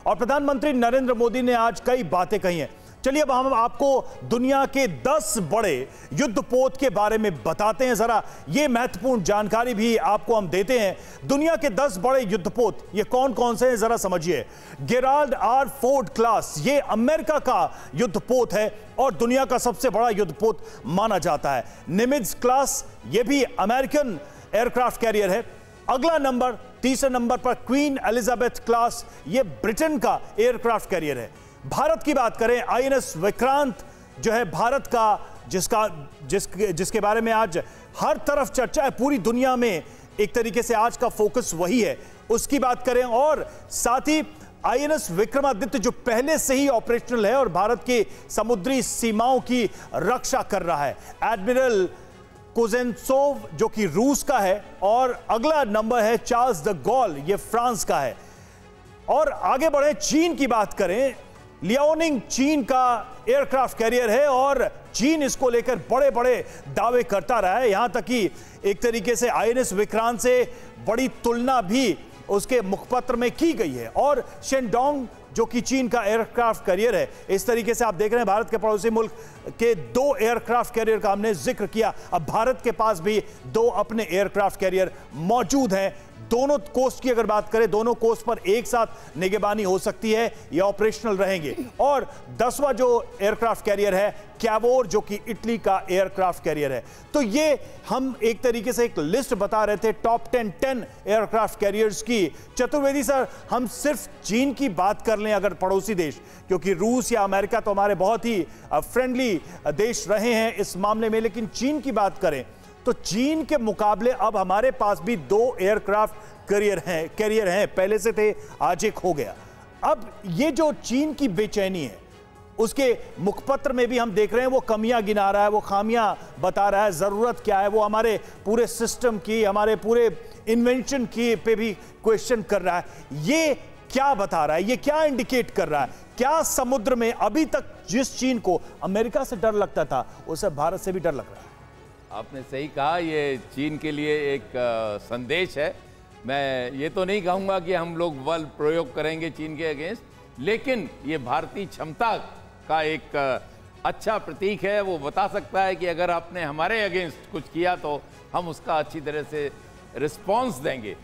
और प्रधानमंत्री नरेंद्र मोदी ने आज कई बातें कही हैं। चलिए अब हम आपको दुनिया के 10 बड़े युद्धपोत के बारे में बताते हैं। जरा ये महत्वपूर्ण जानकारी भी आपको हम देते हैं। दुनिया के 10 बड़े युद्धपोत ये कौन कौन से हैं जरा समझिए। गेराल्ड आर फोर्ड क्लास ये अमेरिका का युद्धपोत है और दुनिया का सबसे बड़ा युद्धपोत माना जाता है। निमित्ज क्लास ये भी अमेरिकन एयरक्राफ्ट कैरियर है। अगला नंबर, तीसरे नंबर पर क्वीन एलिजाबेथ क्लास ये ब्रिटेन का एयरक्राफ्ट कैरियर है। भारत की बात करें, आईएनएस विक्रांत जो है भारत का, जिसके बारे में आज हर तरफ चर्चा है, पूरी दुनिया में एक तरीके से आज का फोकस वही है, उसकी बात करें। और साथ ही आईएनएस विक्रमादित्य जो पहले से ही ऑपरेशनल है और भारत की समुद्री सीमाओं की रक्षा कर रहा है। एडमिरल कुजेंत्सोव जो कि रूस का है और अगला नंबर है चार्ल्स द गॉल, ये फ्रांस का है। और आगे बढ़े, चीन की बात करें, लियाओनिंग चीन का एयरक्राफ्ट कैरियर है और चीन इसको लेकर बड़े बड़े दावे करता रहा है। यहां तक कि एक तरीके से आईएनएस विक्रांत से बड़ी तुलना भी उसके मुखपत्र में की गई है। और शेनडोंग जो कि चीन का एयरक्राफ्ट कैरियर है, इस तरीके से आप देख रहे हैं भारत के पड़ोसी मुल्क के 2 एयरक्राफ्ट कैरियर का हमने जिक्र किया। अब भारत के पास भी 2 अपने एयरक्राफ्ट कैरियर मौजूद हैं। दोनों कोस्ट की अगर बात करें, दोनों कोस्ट पर एक साथ निगरानी हो सकती है, ये ऑपरेशनल रहेंगे। और 10वां जो एयरक्राफ्ट कैरियर है कैवोर जो कि इटली का एयरक्राफ्ट कैरियर है। तो ये हम एक तरीके से एक लिस्ट बता रहे थे टॉप 10 एयरक्राफ्ट कैरियर्स की। चतुर्वेदी सर, हम सिर्फ चीन की बात कर लें अगर पड़ोसी देश, क्योंकि रूस या अमेरिका तो हमारे बहुत ही फ्रेंडली देश रहे हैं इस मामले में, लेकिन चीन की बात करें तो चीन के मुकाबले अब हमारे पास भी 2 एयरक्राफ्ट कैरियर हैं। पहले से थे, आज एक हो गया। अब ये जो चीन की बेचैनी है उसके मुखपत्र में भी हम देख रहे हैं, वो कमियां गिना रहा है, वो खामियां बता रहा है, जरूरत क्या है, वो हमारे पूरे सिस्टम की, हमारे पूरे इन्वेंशन की पे भी क्वेश्चन कर रहा है। ये क्या बता रहा है, ये क्या इंडिकेट कर रहा है? क्या समुद्र में अभी तक जिस चीन को अमेरिका से डर लगता था उसे भारत से भी डर लग रहा है? आपने सही कहा, ये चीन के लिए एक संदेश है। मैं ये तो नहीं कहूँगा कि हम लोग बल प्रयोग करेंगे चीन के अगेंस्ट, लेकिन ये भारतीय क्षमता का एक अच्छा प्रतीक है। वो बता सकता है कि अगर आपने हमारे अगेंस्ट कुछ किया तो हम उसका अच्छी तरह से रिस्पॉन्स देंगे।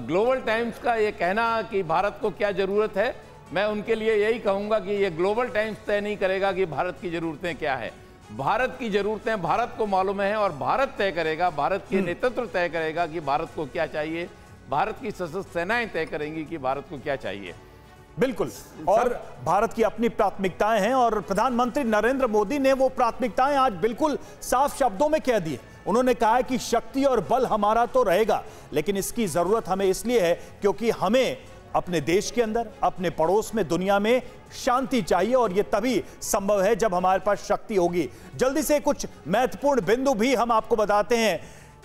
ग्लोबल टाइम्स का ये कहना कि भारत को क्या ज़रूरत है, मैं उनके लिए यही कहूँगा कि ये ग्लोबल टाइम्स तय नहीं करेगा कि भारत की ज़रूरतें क्या है। भारत की जरूरतें भारत को मालूम है और भारत तय करेगा, भारत के नेतृत्व तय करेगा कि भारत को क्या चाहिए, भारत की सशस्त्र सेनाएं तय करेंगी कि भारत को क्या चाहिए। बिल्कुल, और भारत की अपनी प्राथमिकताएं हैं और प्रधानमंत्री नरेंद्र मोदी ने वो प्राथमिकताएं आज बिल्कुल साफ शब्दों में कह दी है। उन्होंने कहा है कि शक्ति और बल हमारा तो रहेगा, लेकिन इसकी जरूरत हमें इसलिए है क्योंकि हमें अपने देश के अंदर, अपने पड़ोस में, दुनिया में शांति चाहिए और यह तभी संभव है जब हमारे पास शक्ति होगी। जल्दी से कुछ महत्वपूर्ण बिंदु भी हम आपको बताते हैं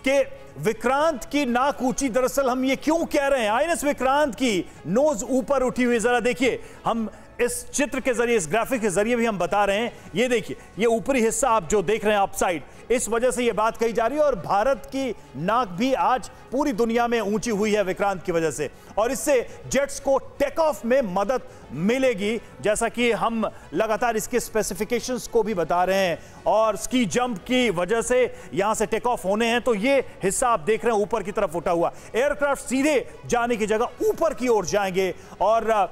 कि विक्रांत की नाक ऊंची, दरअसल हम ये क्यों कह रहे हैं, आईएनएस विक्रांत की नोज ऊपर उठी हुई, जरा देखिए, हम इस चित्र के जरिए, इस ग्राफिक के जरिए भी हम बता रहे हैं। ये देखिए, ये ऊपरी हिस्सा आप जो देख रहे हैं अप साइड, इस वजह से ये बात कही जा रही है और भारत की नाक भी आज पूरी दुनिया में ऊंची हुई है विक्रांत की वजह से, और इससे जेट्स को टेक ऑफ में मदद मिलेगी, जैसा कि हम लगातार इसके स्पेसिफिकेशंस को भी बता रहे हैं। और स्की जंप की वजह से यहां से टेक ऑफ होने हैं, तो ये हिस्सा आप देख रहे हैं ऊपर की तरफ उठा हुआ, एयरक्राफ्ट सीधे जाने की जगह ऊपर की ओर जाएंगे और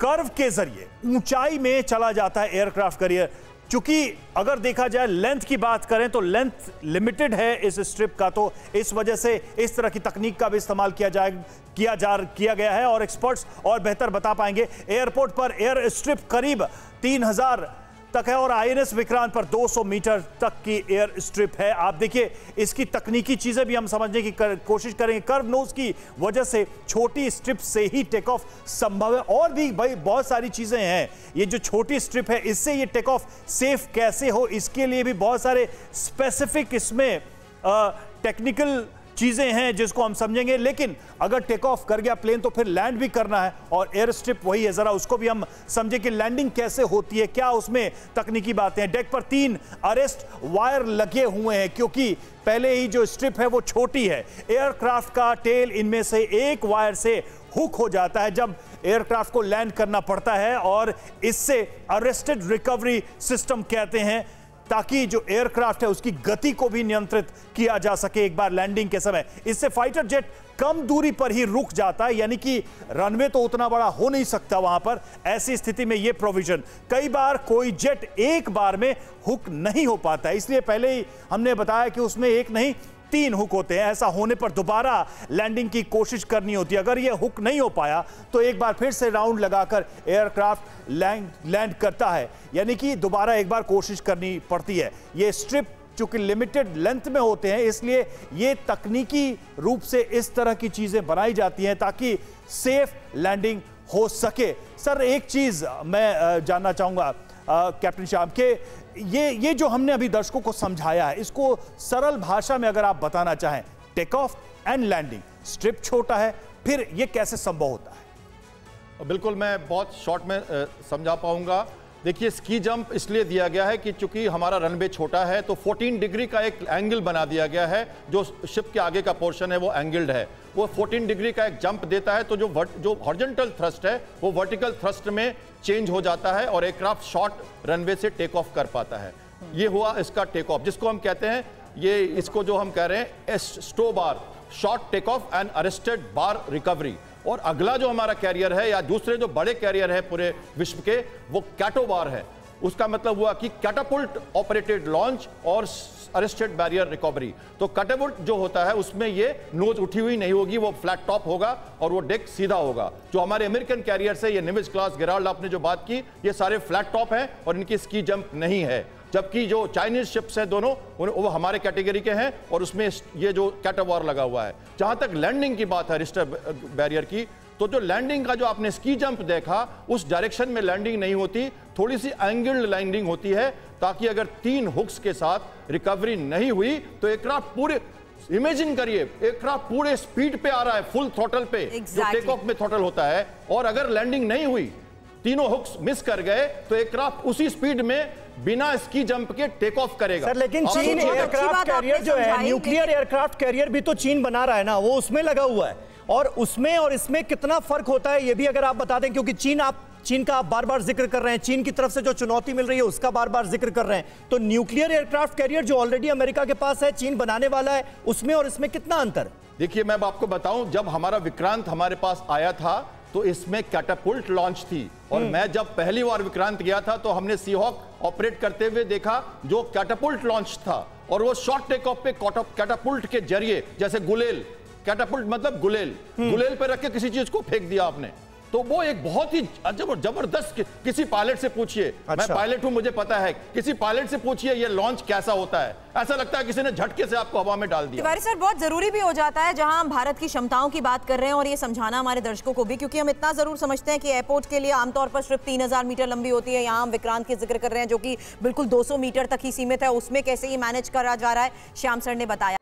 कर्व के जरिए ऊंचाई में चला जाता है एयरक्राफ्ट कैरियर। चूंकि अगर देखा जाए लेंथ की बात करें तो लेंथ लिमिटेड है इस स्ट्रिप का, तो इस वजह से इस तरह की तकनीक का भी इस्तेमाल किया गया है और एक्सपर्ट्स और बेहतर बता पाएंगे। एयरपोर्ट पर एयर स्ट्रिप करीब 3000 तक है और आईएनएस विक्रांत पर 200 मीटर तक की एयर स्ट्रिप है। आप देखिए, इसकी तकनीकी चीजें भी हम समझने की कोशिश करेंगे। कर्व नोज की वजह से छोटी स्ट्रिप से ही टेक ऑफ संभव है, और भी भाई बहुत सारी चीजें हैं। ये जो छोटी स्ट्रिप है, इससे ये टेक ऑफ सेफ कैसे हो, इसके लिए भी बहुत सारे स्पेसिफिक इसमें टेक्निकल चीजें हैं जिसको हम समझेंगे। लेकिन अगर टेक ऑफ कर गया प्लेन तो फिर लैंड भी करना है और एयर स्ट्रिप वही है, जरा उसको भी हम समझे कि लैंडिंग कैसे होती है, क्या उसमें तकनीकी बातें हैं। डेक पर 3 अरेस्ट वायर लगे हुए हैं क्योंकि पहले ही जो स्ट्रिप है वो छोटी है। एयरक्राफ्ट का टेल इनमें से एक वायर से हुक हो जाता है जब एयरक्राफ्ट को लैंड करना पड़ता है, और इससे अरेस्टेड रिकवरी सिस्टम कहते हैं, ताकि जो एयरक्राफ्ट है उसकी गति को भी नियंत्रित किया जा सके एक बार लैंडिंग के समय। इससे फाइटर जेट कम दूरी पर ही रुक जाता है, यानी कि रनवे तो उतना बड़ा हो नहीं सकता वहां पर। ऐसी स्थिति में यह प्रोविजन, कई बार कोई जेट एक बार में हुक नहीं हो पाता है, इसलिए पहले ही हमने बताया कि उसमें एक नहीं 3 हुक होते हैं। ऐसा होने पर दोबारा लैंडिंग की कोशिश करनी होती है। अगर यह हुक नहीं हो पाया तो एक बार फिर से राउंड लगाकर एयरक्राफ्ट लैंड करता है, यानी कि दोबारा एक बार कोशिश करनी पड़ती है। ये स्ट्रिप चूंकि लिमिटेड लेंथ में होते हैं, इसलिए ये तकनीकी रूप से इस तरह की चीजें बनाई जाती हैं ताकि सेफ लैंडिंग हो सके। सर, एक चीज मैं जानना चाहूंगा कैप्टन श्याम के, ये जो हमने अभी दर्शकों को समझाया है, इसको सरल भाषा में अगर आप बताना चाहें, take off and landing, strip छोटा है, फिर ये कैसे संभव होता है? बिल्कुल, मैं बहुत शॉर्ट में समझा पाऊंगा। देखिए, स्की जंप इसलिए दिया गया है कि चूंकि हमारा रनवे छोटा है तो 14 डिग्री का एक एंगल बना दिया गया है। जो शिप के आगे का पोर्शन है वो एंगल्ड है, वो 14 डिग्री का एक जंप देता है, तो जो हॉरिजॉन्टल थ्रस्ट है वो वर्टिकल थ्रस्ट में चेंज हो जाता है और एयरक्राफ्ट शॉर्ट रनवे से टेक ऑफ कर पाता है। ये हुआ इसका टेक ऑफ, जिसको हम कहते हैं, ये इसको जो हम कह रहे हैं STOBAR, short take off and arrested bar recovery. और अगला जो हमारा कैरियर है या दूसरे जो बड़े कैरियर है पूरे विश्व के, वो कैटोबार है। उसका मतलब हुआ कि कैटापुल्ट ऑपरेटेड लॉन्च और अरेस्टेड बैरियर रिकवरी। तो कैटापुल्ट जो होता है उसमें ये नोज उठी हुई नहीं होगी, वो फ्लैट टॉप होगा और वो डेक सीधा होगा। जो हमारे अमेरिकन कैरियर से, ये निमित्ज क्लास, गेराल्ड आपने जो बात की, ये सारे फ्लैट टॉप हैं और इनकी स्की जंप नहीं है। जबकि जो चाइनीज शिप्स हैं दोनों, वो हमारे कैटेगरी के हैं और उसमें ये जो कैटावार लगा हुआ है। जहां तक लैंडिंग की बात है अरेस्टेड बैरियर की, तो जो लैंडिंग का जो आपने स्की जंप देखा, उस डायरेक्शन में लैंडिंग नहीं होती, थोड़ी सी एंगल्ड लैंडिंग होती है, ताकि अगर 3 हुक्स के साथ रिकवरी नहीं हुई तो एयरक्राफ्ट पूरे, इमेजिन करिए, एयरक्राफ्ट पूरे स्पीड पे आ रहा है, फुल थ्रॉटल पे, जो टेक ऑफ में थ्रॉटल होता है, और अगर लैंडिंग नहीं हुई, तीनों हुक्स मिस कर गए, तो एयरक्राफ्ट उसी स्पीड में बिना स्की जंप के टेक ऑफ करेगा। सर, लेकिन चीन एयरक्राफ्ट कैरियर जो है, न्यूक्लियर एयरक्राफ्ट कैरियर भी तो चीन बना रहा है ना, वो उसमें लगा हुआ है, और उसमें और इसमें कितना फर्क होता है ये भी अगर आप बता दें, क्योंकि चीन का आप बार बार जिक्र कर रहे हैं, चीन की तरफ से जो चुनौती मिल रही है उसका बार बार जिक्र कर रहे हैं, तो न्यूक्लियर एयरक्राफ्ट कैरियर जो ऑलरेडी अमेरिका के पास है, चीन बनाने वाला है, उसमें और इसमें कितना अंतर? देखिए, मैं आपको बताऊं, जब हमारा विक्रांत हमारे पास आया था तो इसमें कैटापुल्ट लॉन्च थी, और मैं जब पहली बार विक्रांत गया था तो हमने सीहॉक ऑपरेट करते हुए देखा जो कैटापुल्ट लॉन्च था, और वो शॉर्ट टेक ऑफ पे कैटापुल्ट के जरिए, जैसे गुलेल, कैटापुल्ट मतलब गुलेल, गुलेल पे रख के किसी चीज को फेंक दिया आपने, तो वो एक बहुत ही जबरदस्त। किसी पायलट से पूछिए, अच्छा। मैं पायलट हूं, मुझे पता है, किसी पायलट से पूछिए ये लॉन्च कैसा होता है, ऐसा लगता है किसी ने झटके से आपको हवा में डाल दिया। तिवारी सर, बहुत जरूरी भी हो जाता है जहां हम भारत की क्षमताओं की बात कर रहे हैं, और ये समझाना हमारे दर्शकों को भी, क्योंकि हम इतना जरूर समझते हैं कि एयरपोर्ट के लिए आमतौर पर सिर्फ 3000 मीटर लंबी होती है, यहाँ हम विक्रांत की जिक्र कर रहे हैं जो कि बिल्कुल 200 मीटर तक ही सीमित है, उसमें कैसे ये मैनेज करा जा रहा है, श्याम सर ने बताया।